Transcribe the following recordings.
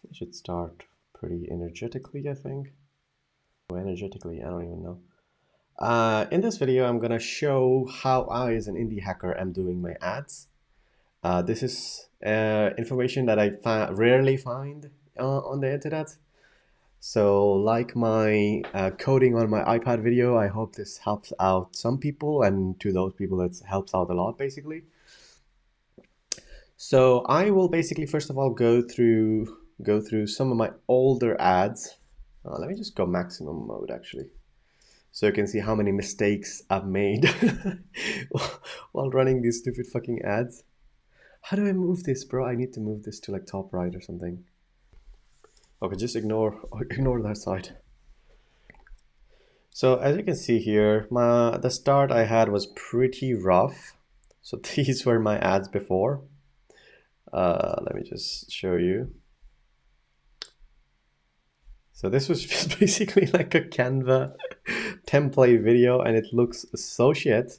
It should start pretty energetically, I think. Energetically, I don't even know. In this video, I'm gonna show how I, as an indie hacker, am doing my ads. This is information that I rarely find on the internet. So, like my coding on my iPad video, I hope this helps out some people, and to those people, it helps out a lot, basically. So, I will basically first of all go through some of my older ads. Let me just go maximum mode, actually, so you can see how many mistakes I've made while running these stupid fucking ads. How do I move this, bro? I need to move this to like top right or something. Okay, just ignore that side. So as you can see here, the start I had was pretty rough. So these were my ads before. Let me just show you. So this was just basically like a Canva template video, and it looks so shit.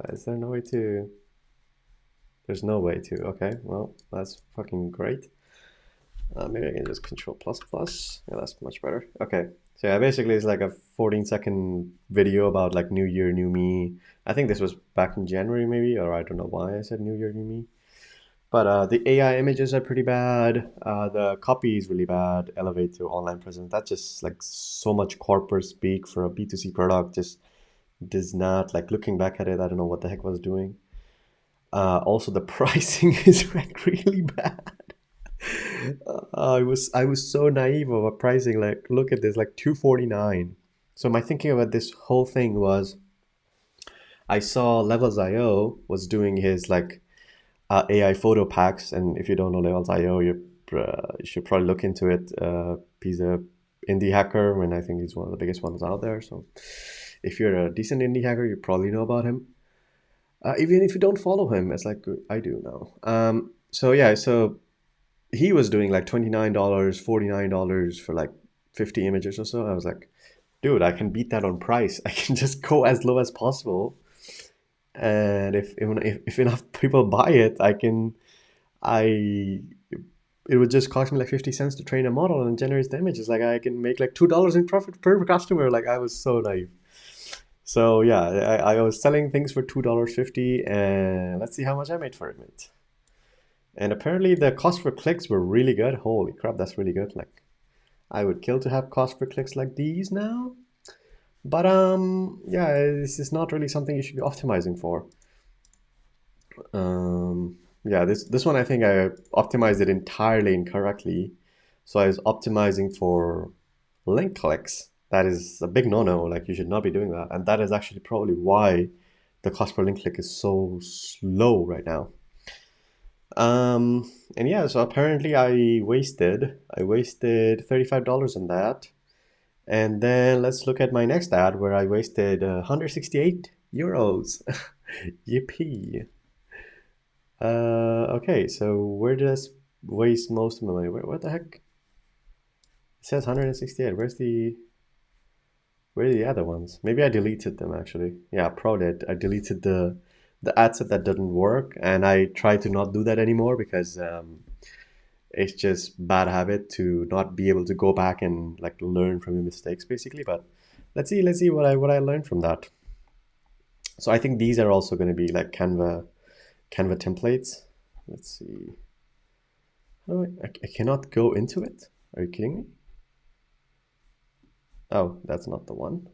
Is there no way to? There's no way to. Okay, well, that's fucking great. Maybe I can just Control++. Yeah, that's much better. Okay, so yeah, basically it's like a 14-second video about like New Year, New Me. I think this was back in January maybe, or I don't know why I said New Year, New Me. But the AI images are pretty bad. The copy is really bad. Elevate to online presence. That's just like so much corporate speak for a B2C product. Just does not, like, looking back at it, I don't know what the heck I was doing. Also, the pricing is like really bad. I was so naive about pricing. Like, look at this, like 249. So my thinking about this whole thing was, I saw Levels.io was doing his like AI photo packs, and if you don't know Levels.io, you should probably look into it. He's a indie hacker, and I think he's one of the biggest ones out there. So if you're a decent indie hacker, you probably know about him. Even if you don't follow him, it's like I do now. So yeah, so he was doing like $29, $49 for like 50 images or so. I was like, dude, I can beat that on price. I can just go as low as possible. And if enough people buy it, I it would just cost me like 50 cents to train a model and generate the images. Like I can make like $2 in profit per customer. Like I was so naive. So yeah, I was selling things for $2.50, and let's see how much I made for it. And apparently the cost per clicks were really good. Holy crap, that's really good. Like I would kill to have cost per clicks like these now. But yeah, this is not really something you should be optimizing for. Yeah, this one I think I optimized it entirely incorrectly. So I was optimizing for link clicks. That is a big no-no. Like you should not be doing that. And that is actually probably why the cost per link click is so slow right now. And yeah, so apparently I wasted $35 on that. And then let's look at my next ad where I wasted 168 euros. Yippee. Okay, so where did I waste most of my money? What the heck? It says 168. Where are the other ones? Maybe I deleted them actually. Yeah, probably I deleted the ad set that didn't work, and I try to not do that anymore because it's just bad habit to not be able to go back and like learn from your mistakes basically. But let's see what I learned from that. So I think these are also going to be like Canva templates. Let's see. Oh, I cannot go into it. Are you kidding me? Oh, that's not the one.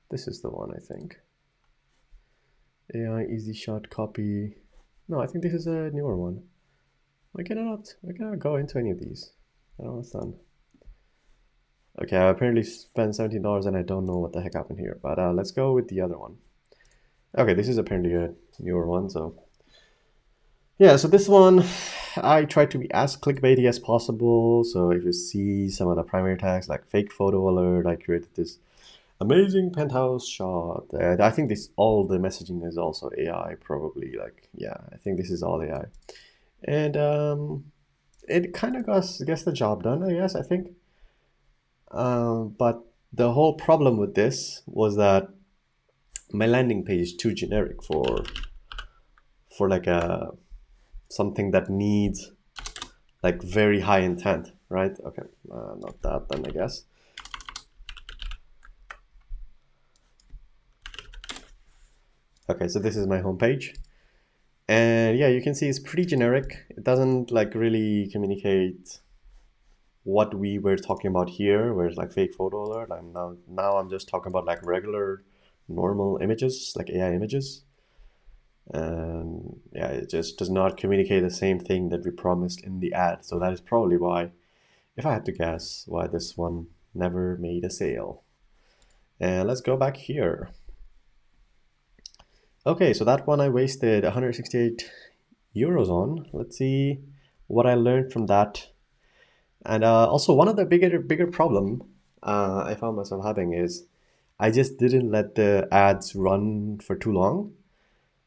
This is the one, I think. AI easy shot copy. No, I think this is a newer one. I cannot go into any of these. I don't understand. Okay, I apparently spent $17 and I don't know what the heck happened here. But let's go with the other one. Okay, this is apparently a newer one, so yeah, so this one, I tried to be as clickbaity as possible. So if you see some of the primary tags like fake photo alert, I created this amazing penthouse shot. I think all the messaging is also AI probably. Like, yeah, I think this is all AI. And it kind of gets the job done, I guess, I think. But the whole problem with this was that my landing page is too generic for like a something that needs like very high intent, right? Okay, not that then, I guess. Okay, so this is my homepage. And yeah, you can see it's pretty generic. It doesn't like really communicate what we were talking about here, where it's like fake photo alert. Now I'm just talking about like regular normal images, like AI images. And yeah, it just does not communicate the same thing that we promised in the ad. So that is probably why, if I had to guess, why this one never made a sale. And let's go back here. Okay, so that one I wasted 168 euros on. Let's see what I learned from that. And also one of the bigger problem I found myself having is I just didn't let the ads run for too long.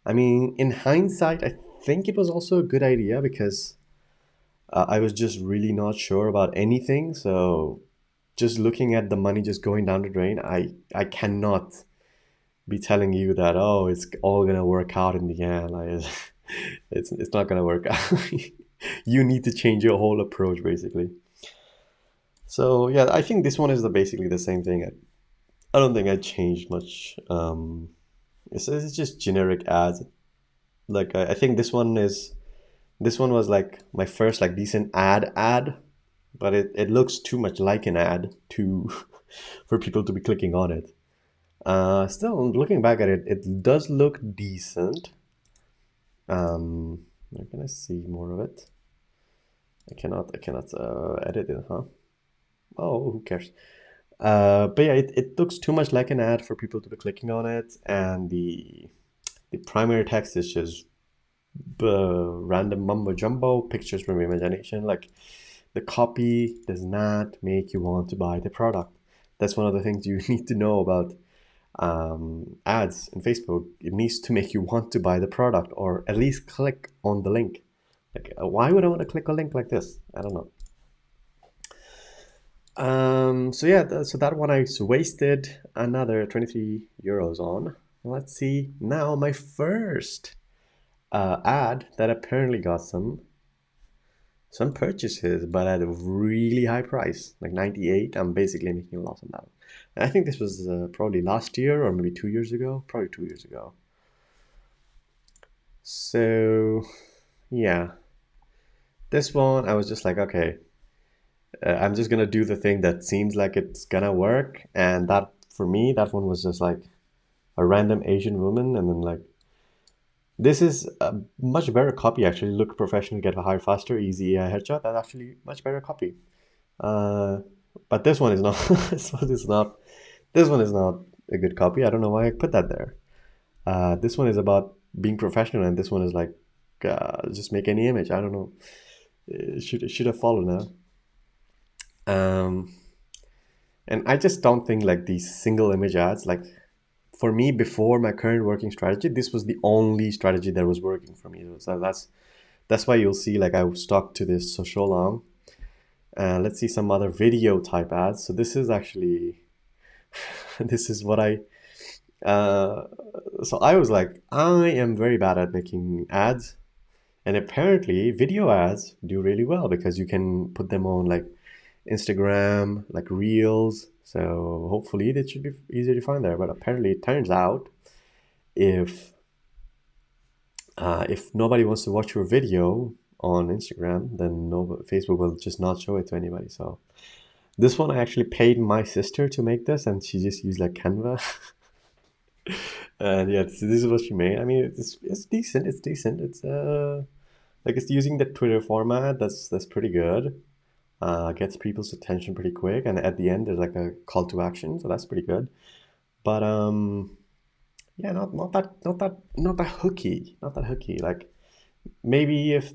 I mean, in hindsight, I think it was also a good idea because I was just really not sure about anything. So just looking at the money just going down the drain, I cannot be telling you that, oh, it's all gonna work out in the end. Like, it's not gonna work out. You need to change your whole approach basically. So yeah, I think this one is basically the same thing. I don't think I changed much. It's just generic ads. Like I think this one was like my first like decent ad, but it looks too much like an ad to for people to be clicking on it. Still looking back at it, it does look decent. Where can I see more of it? I cannot edit it, huh? Oh, who cares? But yeah, it looks too much like an ad for people to be clicking on it, and the primary text is just random mumbo jumbo pictures from your imagination. Like the copy does not make you want to buy the product. That's one of the things you need to know about ads in Facebook. It needs to make you want to buy the product or at least click on the link. Like, why would I want to click a link like this? I don't know. So yeah, so that one I wasted another 23 euros on. Let's see now my first ad that apparently got some purchases, but at a really high price, like 98. I'm basically making a loss on that. And I think this was probably last year or maybe 2 years ago, probably 2 years ago. So yeah, this one I was just like, okay, I'm just gonna do the thing that seems like it's gonna work, and that for me, that one was just like a random Asian woman, and then like this is a much better copy actually. Look professional, get hired faster, easy headshot. That's actually much better copy. Uh, but this one is not. This one is not. This one is not a good copy. I don't know why I put that there. This one is about being professional, and this one is like just make any image. I don't know. It should have followed now. Um, and I just don't think like these single image ads like for me before my current working strategy, this was the only strategy that was working for me. So that's why you'll see like I stuck to this so long. Let's see some other video type ads. So this is actually this is what I so I was like I am very bad at making ads, and apparently video ads do really well because you can put them on like Instagram, like Reels. So hopefully that should be easier to find there. But apparently it turns out if if nobody wants to watch your video on Instagram, then no, Facebook will just not show it to anybody. So this one I actually paid my sister to make this, and she just used like Canva. And yeah, this is what she made. I mean, it's decent. It's decent. It's like it's using the Twitter format. That's pretty good. Gets people's attention pretty quick, and at the end there's like a call to action, so that's pretty good. But yeah, not that hooky, not that hooky. Like maybe if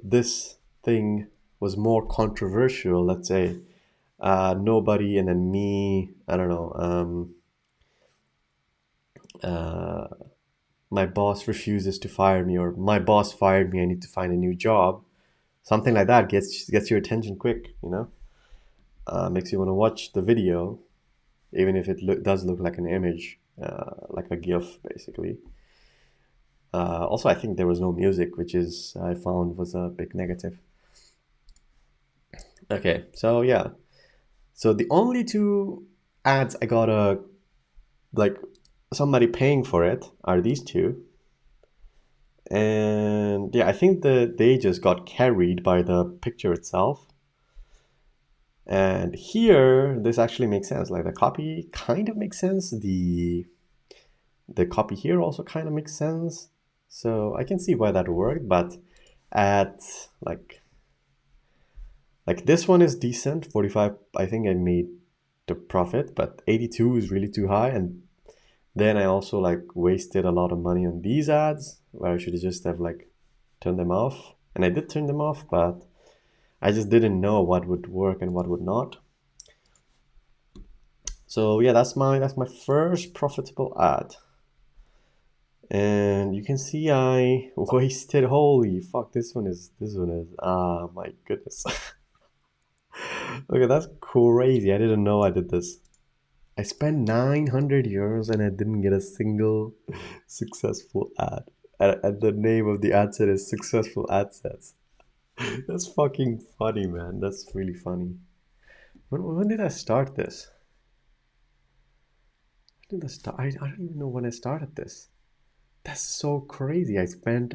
this thing was more controversial, let's say nobody and then me, I don't know, uh, my boss refuses to fire me, or my boss fired me, I need to find a new job. Something like that gets your attention quick, you know. Makes you want to watch the video, even if it does look like an image, like a GIF, basically. Also, I think there was no music, which is I found was a big negative. Okay, so yeah. So the only two ads I got like somebody paying for it are these two. And yeah, I think they just got carried by the picture itself. And here, this actually makes sense. Like the copy kind of makes sense. The copy here also kind of makes sense. So I can see why that worked, but at like this one is decent. 45, I think I made the profit, but 82 is really too high. And then I also like wasted a lot of money on these ads where I should just have like turned them off. And I did turn them off, but I just didn't know what would work and what would not. So yeah, that's my first profitable ad. And you can see I wasted, holy fuck, this one is ah my goodness. Okay, that's crazy. I didn't know I did this. I spent 900 euros and I didn't get a single successful ad. And the name of the ad set is successful ad sets. That's fucking funny, man. That's really funny. When did I start this? When did I start? I don't even know when I started this. That's so crazy. I spent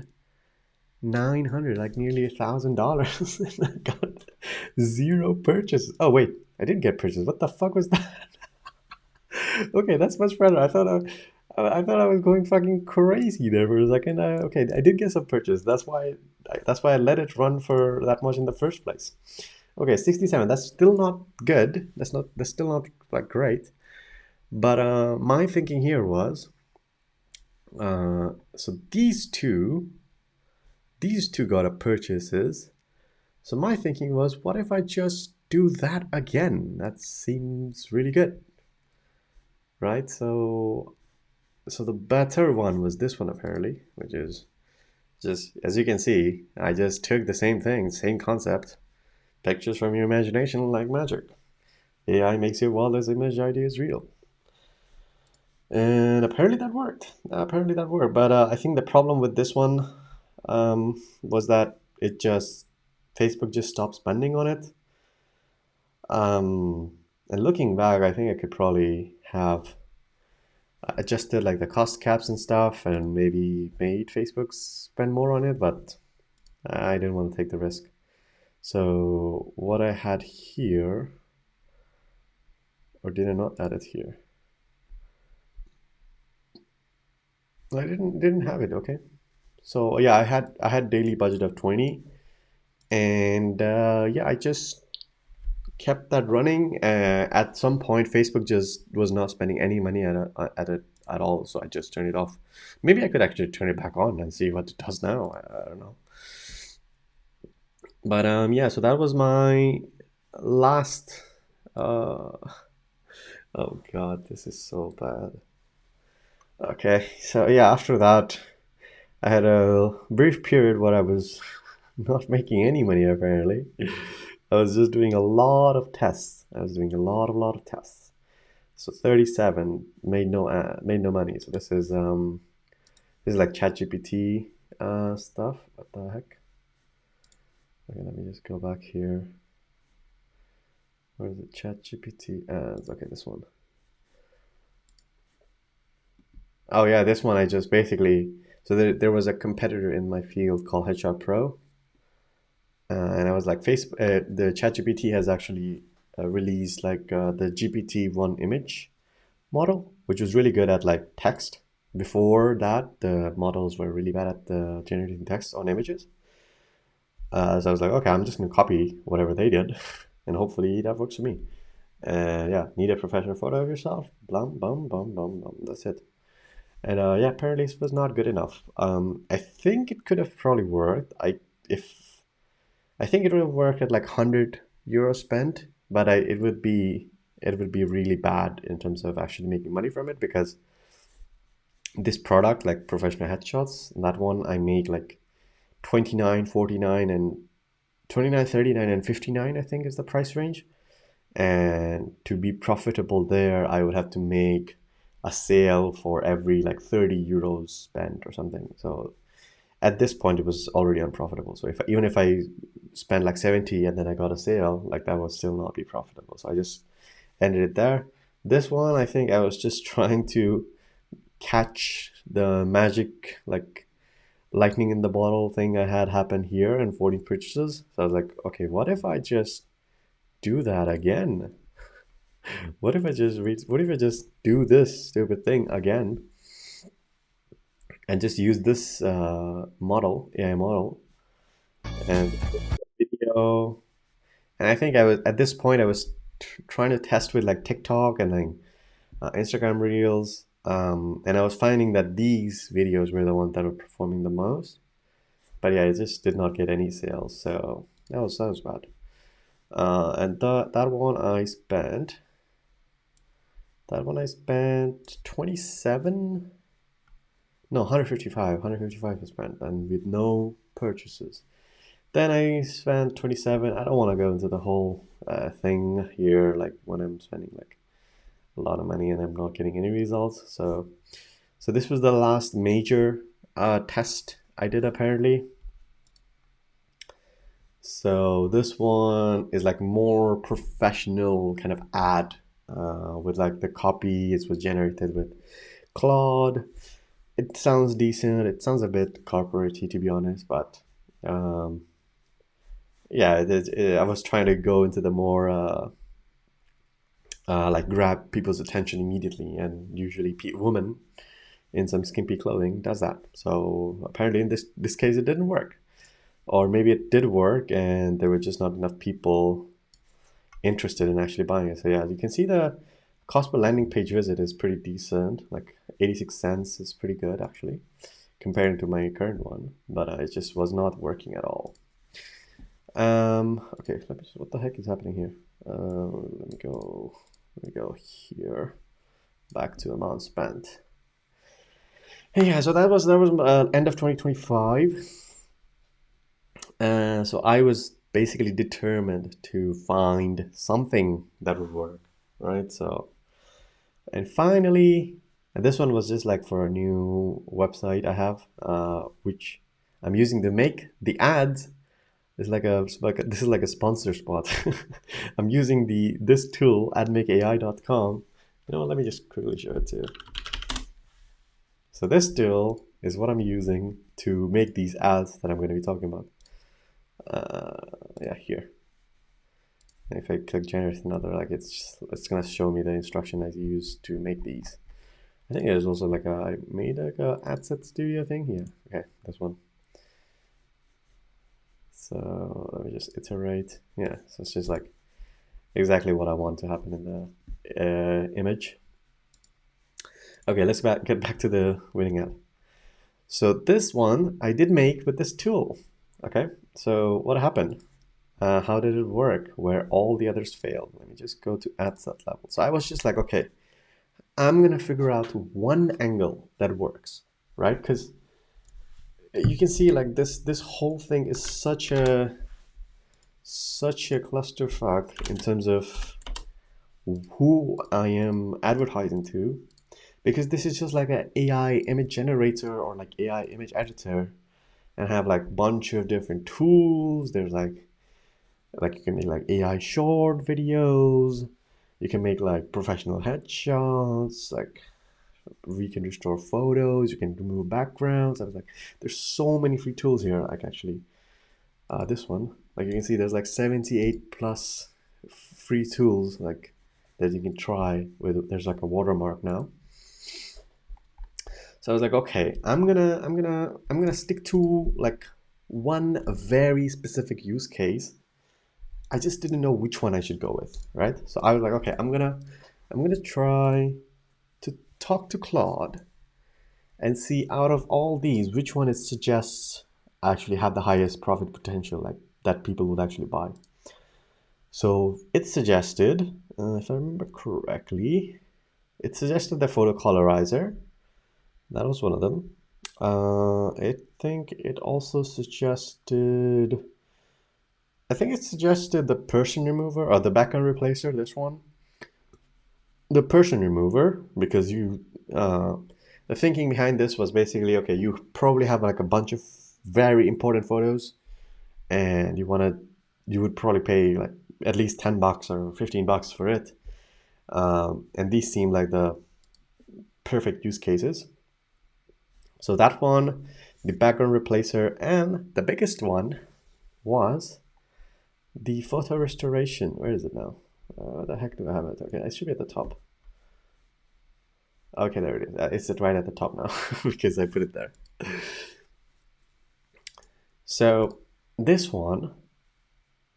900, like nearly $1,000, and I got zero purchases. Oh wait, I did get purchases. What the fuck was that? Okay, that's much better. I thought I was going fucking crazy there for a second. Okay, I did get some purchase. That's why I let it run for that much in the first place. Okay, 67. That's still not good. That's still not like great. But my thinking here was, so these two got a purchases. So my thinking was, what if I just do that again? That seems really good, right? So the better one was this one apparently, which is just, as you can see, I just took the same thing, same concept, pictures from your imagination like magic. AI makes your wildest image ideas real. And apparently that worked. But I think the problem with this one was that Facebook just stopped spending on it. And looking back, I think I could probably have adjusted like the cost caps and stuff and maybe made Facebook spend more on it, but I didn't want to take the risk. So what I had here, or did I not add it here? I didn't have it. Okay. So yeah, I had daily budget of 20, and yeah, I just kept that running. At some point, Facebook just was not spending any money at it at all, so I just turned it off. Maybe I could actually turn it back on and see what it does now. I don't know. But yeah, so that was my last. Uh, oh God, this is so bad. Okay, so yeah, after that, I had a brief period where I was not making any money apparently. I was just doing a lot of tests. I was doing a lot of tests. So 37 made no money. So this is like ChatGPT stuff. What the heck? Okay, let me just go back here. Where is it? ChatGPT ads. Okay, this one. Oh yeah, this one I just basically, so there was a competitor in my field called HR Pro, and I was like, the ChatGPT has actually released like the GPT-1 image model, which was really good at like text. Before that, the models were really bad at generating text on images. So I was like, okay, I'm just gonna copy whatever they did, and hopefully that works for me. And yeah, need a professional photo of yourself? Blum, bum, bum, bum, bum. That's it. And yeah, apparently it was not good enough. I think it could have probably worked. If I think it would have worked at like 100 euros spent, but it would be really bad in terms of actually making money from it, because this product, like professional headshots, that one I make like 29, 49, and 29, 39, and 59, I think is the price range. And to be profitable there, I would have to make a sale for every like 30 euros spent or something. So at this point, it was already unprofitable. So if even if I spent like 70 and then I got a sale, like that would still not be profitable. So I just ended it there. This one, I think I was just trying to catch the magic, like lightning in the bottle thing I had happen here in 14 purchases. So I was like, okay, what if I just do that again? What if I just do this stupid thing again and just use this model, AI model, and video. And I think I was at this point I was trying to test with like TikTok and like Instagram Reels, and I was finding that these videos were the ones that were performing the most. But yeah, I just did not get any sales, so that was bad. And that one I spent 27, no, 155 I spent, and with no purchases. Then I spent 27. I don't want to go into the whole thing here, like when I'm spending like a lot of money and I'm not getting any results. So this was the last major test I did apparently. So this one is like more professional kind of ad with like the copy. It was generated with Claude. It sounds decent. It sounds a bit corporate-y to be honest, but um, yeah, I was trying to go into the more like grab people's attention immediately, and usually women in some skimpy clothing does that. So apparently in this case it didn't work, or maybe it did work and there were just not enough people interested in actually buying it. So yeah, you can see the cost per landing page visit is pretty decent. Like 86 cents is pretty good actually, comparing to my current one. But it just was not working at all. Okay, what the heck is happening here? Let me go. Let me go here. Back to amount spent. Hey, yeah, so that was end of 2025. So I was basically determined to find something that would work, right? So, and finally, and this one was just like for a new website I have, which I'm using to make the ads. This is like a sponsor spot. I'm using this tool, admakeai.com. You know, let me just quickly show it to you. So this tool is what I'm using to make these ads that I'm going to be talking about. Yeah, here. And if I click generate another, like it's gonna show me the instruction I use to make these. I think there's also like I made like a ad set studio thing here. Okay, this one. So let me just iterate. Yeah, so it's just like exactly what I want to happen in the image. Okay, let's get back to the winning ad. So this one I did make with this tool. Okay, so what happened? How did it work where all the others failed? Let me just go to ad set level. So I was just like, okay, I'm gonna figure out one angle that works, right? Because you can see like this whole thing is such a clusterfuck in terms of who I am advertising to, because this is just like an AI image generator or like AI image editor, and have like bunch of different tools. There's like you can make like AI short videos. You can make like professional headshots, like we can restore photos, you can remove backgrounds. I was like, there's so many free tools here. Like actually, this one, like you can see, there's like 78 plus free tools like that you can try with. There's like a watermark now. So I was like, okay, I'm gonna stick to like one very specific use case. I just didn't know which one I should go with, right? So I was like, okay, I'm gonna try to talk to Claude and see out of all these which one it suggests actually have the highest profit potential, like that people would actually buy. So it suggested, if I remember correctly, it suggested the photo colorizer. That was one of them. I think it also suggested, I think it suggested the person remover or the background replacer, this one. the person remover, because the thinking behind this was basically, okay, you probably have like a bunch of very important photos, and you would probably pay like at least $10 or $15 for it. And these seem like the perfect use cases. So that one, the background replacer, and the biggest one was the photo restoration. Where is it now? Where the heck do I have it? Okay, it should be at the top. Okay, there it is. It's right at the top now because I put it there. So this one,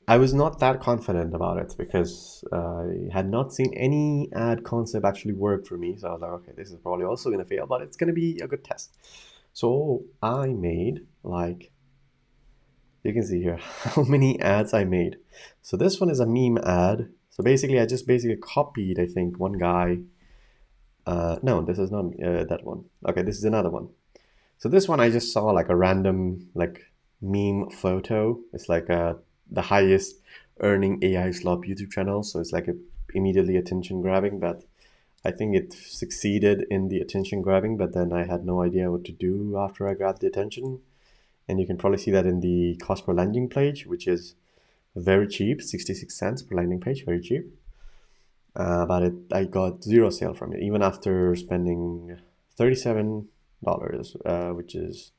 I was not that confident about it because I had not seen any ad concept actually work for me. So I was like, okay, this is probably also going to fail, but it's going to be a good test. So I made like, you can see here how many ads I made. So this one is a meme ad. So basically, I just basically copied, I think, one guy. No, this is not that one. Okay, this is another one. So this one I just saw like a random like meme photo. It's like the highest earning AI slop YouTube channel. So it's like immediately attention grabbing, but I think it succeeded in the attention grabbing, but then I had no idea what to do after I grabbed the attention. And you can probably see that in the cost per landing page, which is very cheap, 66 cents per landing page, very cheap. But I got zero sale from it, even after spending $37, which is,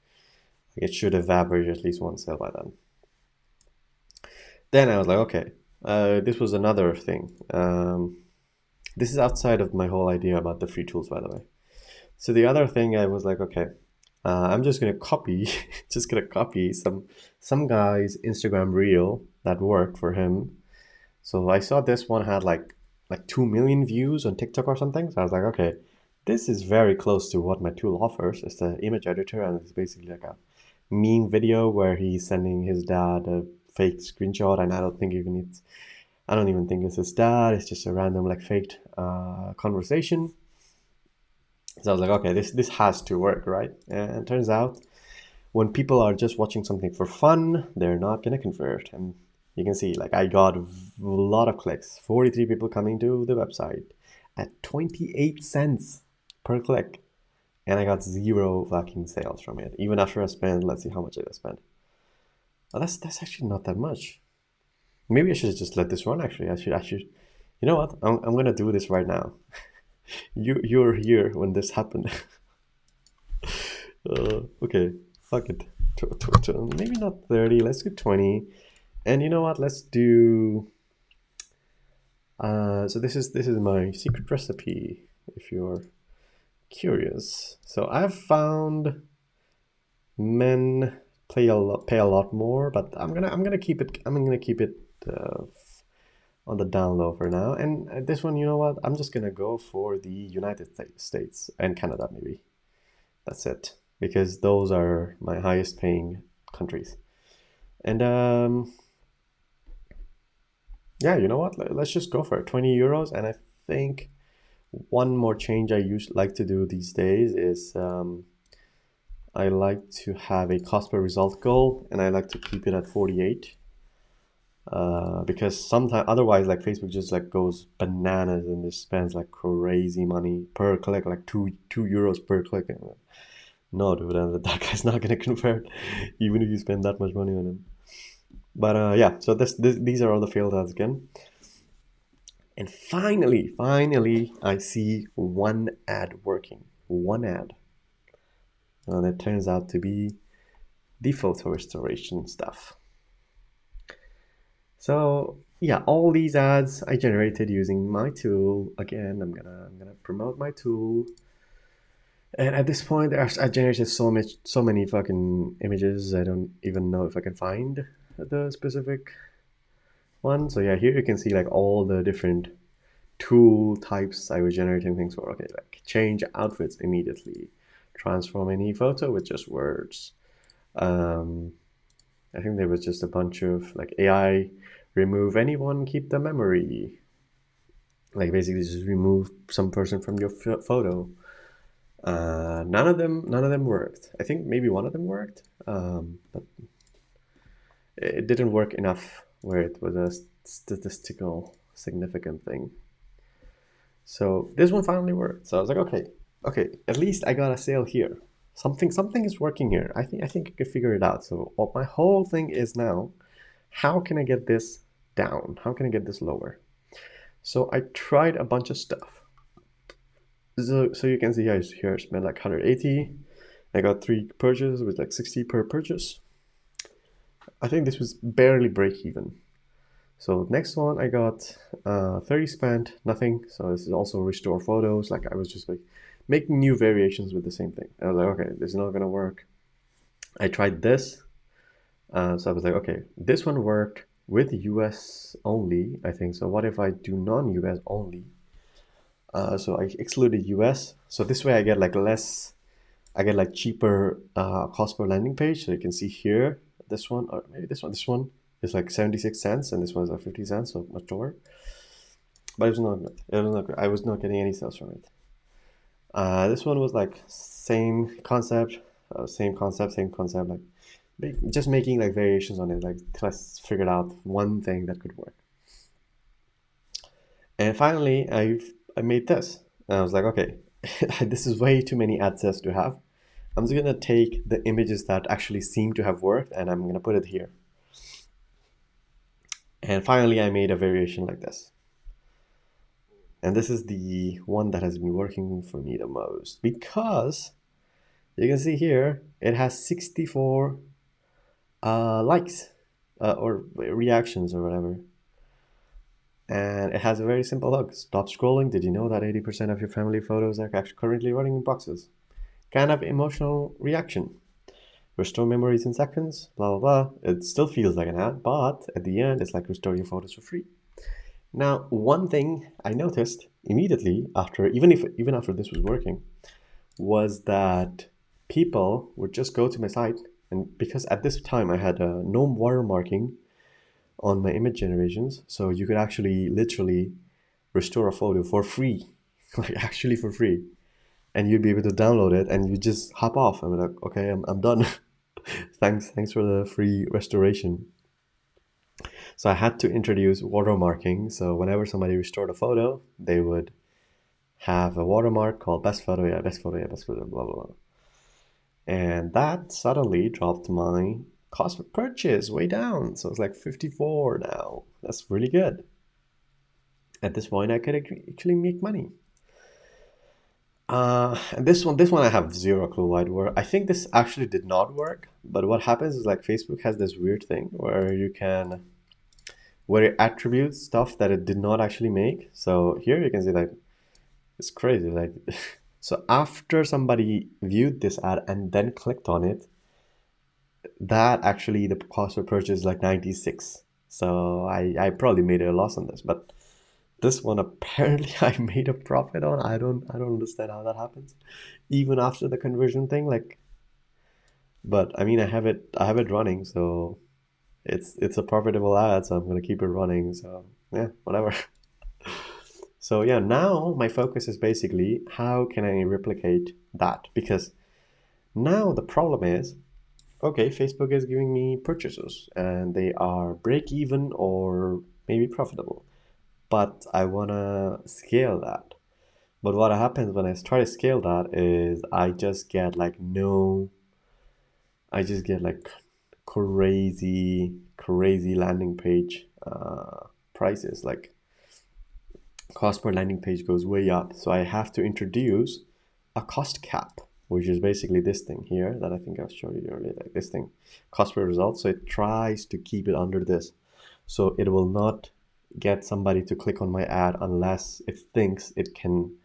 it should have averaged at least one sale by then. Then I was like, okay, this was another thing. This is outside of my whole idea about the free tools, by the way. So the other thing I was like, okay, I'm just gonna copy, just gonna copy some guy's Instagram reel that worked for him. So I saw this one had like 2 million views on TikTok or something. So I was like, okay, this is very close to what my tool offers. It's the image editor, and it's basically like a meme video where he's sending his dad a fake screenshot, and I don't even think it's his dad. It's just a random like faked conversation. So I was like, okay, this has to work, right? And it turns out when people are just watching something for fun, they're not gonna convert. And you can see, like, I got a lot of clicks. 43 people coming to the website at 28 cents per click, and I got zero fucking sales from it. Even after I spent, let's see how much I spent. Oh, that's actually not that much. Maybe I should just let this run. Actually, I should. You know what? I'm gonna do this right now. You're here when this happened. Okay, fuck it. Maybe not 30. Let's do 20. And you know what? Let's do. So this is my secret recipe. If you're curious, so I've found men pay a lot more, but I'm gonna keep it. I'm gonna keep it on the down low for now. And this one, you know what? I'm just gonna go for the United States and Canada, maybe. That's it, because those are my highest paying countries. And yeah, you know what? Let's just go for it. 20 euros. And I think one more change I like to do these days is I like to have a cost per result goal, and I like to keep it at 48. Because sometimes otherwise, like, Facebook just like goes bananas and just spends like crazy money per click, like two euros per click. No, dude, that guy's not gonna convert even if you spend that much money on him. But yeah, so these are all the failed ads again. And finally, I see one ad working. One ad. And it turns out to be the photo restoration stuff. So yeah, all these ads I generated using my tool. Again, I'm gonna promote my tool. And at this point, I generated so many fucking images. I don't even know if I can find the specific one. So yeah, here you can see like all the different tool types I was generating things for. Okay, like change outfits immediately, transform any photo with just words. I think there was just a bunch of like AI remove anyone, keep the memory. Like basically just remove some person from your photo. None of them worked. I think maybe one of them worked, but it didn't work enough where it was a statistical significant thing. So this one finally worked. So I was like, okay, at least I got a sale here. Something is working here. I think I could figure it out. So my whole thing is now, how can I get this down? How can I get this lower? So I tried a bunch of stuff. So you can see here I spent like 180. I got 3 purchases with like 60 per purchase. I think this was barely break even. So next one I got 30 spent, nothing. So this is also restore photos. Like I was just like making new variations with the same thing. I was like, okay, this is not gonna work. I tried this. So I was like, okay, this one worked with US only, I think. So what if I do non-US only? So I excluded US. So this way I get like cheaper cost per landing page. So you can see here, this one, or maybe this one is like 76 cents and this one is like 50 cents, so much lower. But it was not good. It was not good. I was not getting any sales from it. This one was like same concept, same concept, like just making like variations on it, like till I figured out one thing that could work. And finally, I made this, and I was like, okay, this is way too many ad sets to have. I'm just gonna take the images that actually seem to have worked, and I'm gonna put it here. And finally, I made a variation like this. And this is the one that has been working for me the most, because you can see here, it has 64 likes or reactions or whatever. And it has a very simple hook. Stop scrolling. Did you know that 80% of your family photos are actually currently running in boxes? Kind of emotional reaction. Restore memories in seconds, blah, blah, blah. It still feels like an ad, but at the end, it's like restore your photos for free. Now, one thing I noticed immediately after, even after this was working, was that people would just go to my site, and because at this time I had no watermarking on my image generations, so you could actually literally restore a photo for free, like actually for free, and you'd be able to download it and you just hop off. I'm like, okay, I'm done. Thanks for the free restoration. So I had to introduce watermarking. So whenever somebody restored a photo, they would have a watermark called best photo, yeah, best photo, yeah, best photo, blah, blah, blah. And that suddenly dropped my cost per purchase way down. So it's like 54 now. That's really good. At this point, I could actually make money. And this one I have zero clue why it worked. I think this actually did not work. But what happens is like Facebook has this weird thing where it attributes stuff that it did not actually make. So here you can see like it's crazy. Like so after somebody viewed this ad and then clicked on it, that actually the cost per purchase is like 96. So I probably made a loss on this, but this one apparently I made a profit on. I don't understand how that happens. Even after the conversion thing, like, but I mean I have it running, so it's a profitable ad, so I'm gonna keep it running. So yeah, whatever. So yeah, now my focus is basically how can I replicate that? Because now the problem is, okay, Facebook is giving me purchases and they are break even or maybe profitable, but I wanna scale that. But what happens when I try to scale that is I just get like crazy landing page prices. Like cost per landing page goes way up. So I have to introduce a cost cap, which is basically this thing here that I think I've showed you earlier, like this thing, cost per result. So it tries to keep it under this. So it will not get somebody to click on my ad unless it thinks it can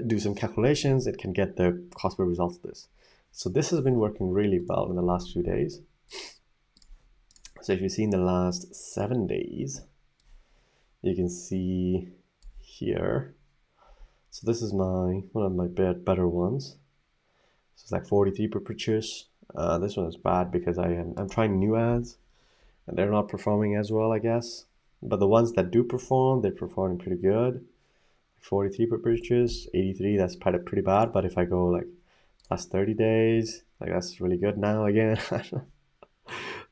do some calculations, it can get the cost per result of this. So this has been working really well in the last few days. So if you see in the last 7 days, you can see here. So this is one of my better ones. So it's like 43 per purchase. This one is bad because I'm trying new ads and they're not performing as well, I guess. But the ones that do perform, they're performing pretty good. 43 per purchase, 83, that's pretty bad. But if I go like last 30 days, like that's really good now again.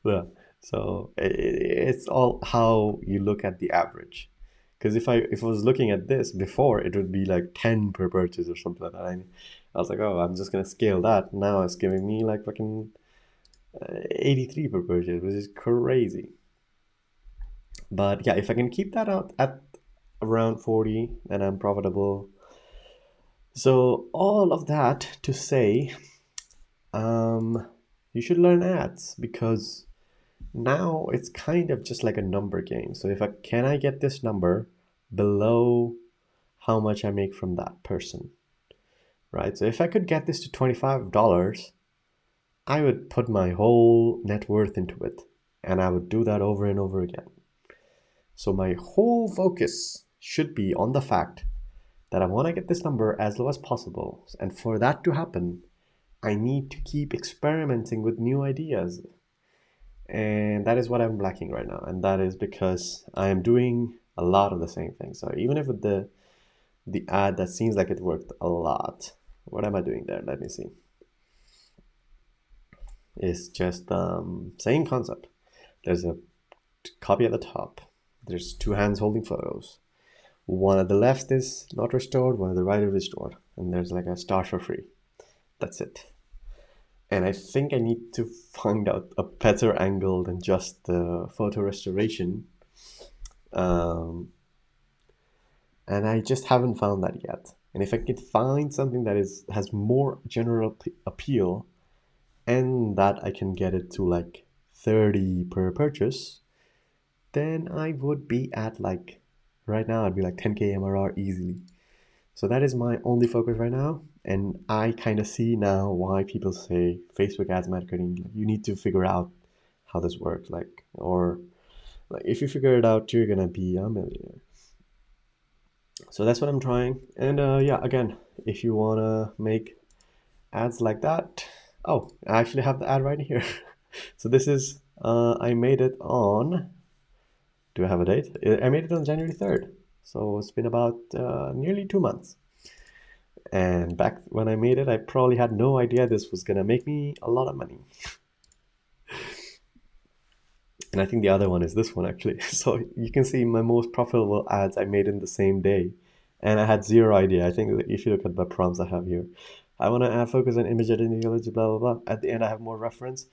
Yeah. So it's all how you look at the average. Because if I was looking at this before, it would be like 10 per purchase or something like that. I was like, oh, I'm just gonna scale that. Now it's giving me like fucking 83 per purchase, which is crazy. But yeah, if I can keep that out at around 40, then I'm profitable. So all of that to say, you should learn ads, because now it's kind of just like a number game. So if I get this number below how much I make from that person, right? So if I could get this to $25, I would put my whole net worth into it, and I would do that over and over again. So my whole focus should be on the fact that I want to get this number as low as possible. And for that to happen, I need to keep experimenting with new ideas. And that is what I'm lacking right now. And that is because I am doing a lot of the same thing. So even if with the ad that seems like it worked a lot, what am I doing there? Let me see. It's just same concept. There's a copy at the top. There's two hands holding photos. One at the left is not restored, one at the right is restored. And there's like a start for free. That's it. And I think I need to find out a better angle than just the photo restoration. And I just haven't found that yet. And if I could find something that has more general appeal, and that I can get it to like 30 per purchase, then I would be at like, right now I'd be like 10k MRR easily. So that is my only focus right now. And I kind of see now why people say Facebook ads marketing, you need to figure out how this works. Or if you figure it out, you're gonna be a millionaire. So that's what I'm trying. And yeah, again, if you wanna make ads like that, oh, I actually have the ad right here. So this is, I made it on, do I have a date? I made it on January 3rd. So it's been about nearly 2 months. And back when I made it, I probably had no idea this was gonna make me a lot of money. And I think the other one is this one actually. So you can see my most profitable ads I made in the same day. And I had zero idea. I think if you look at the prompts I have here, I want to add focus on image editing, blah, blah, blah. At the end, I have more reference.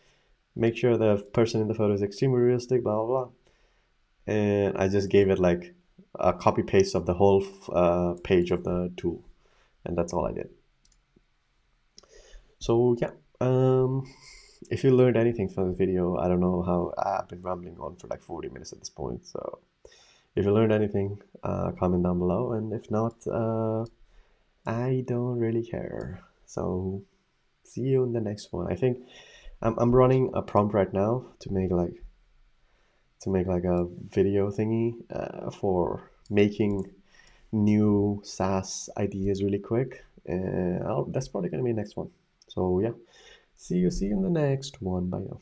Make sure the person in the photo is extremely realistic, blah, blah, blah. And I just gave it like a copy paste of the whole page of the tool. And that's all I did. So yeah, if you learned anything from the video, I don't know how I've been rambling on for like 40 minutes at this point. So if you learned anything, comment down below. And if not, I don't really care. So see you in the next one. I think I'm running a prompt right now to make like a video thingy for making new SaaS ideas really quick. And that's probably gonna be the next one. So yeah, see you in the next one. Bye now.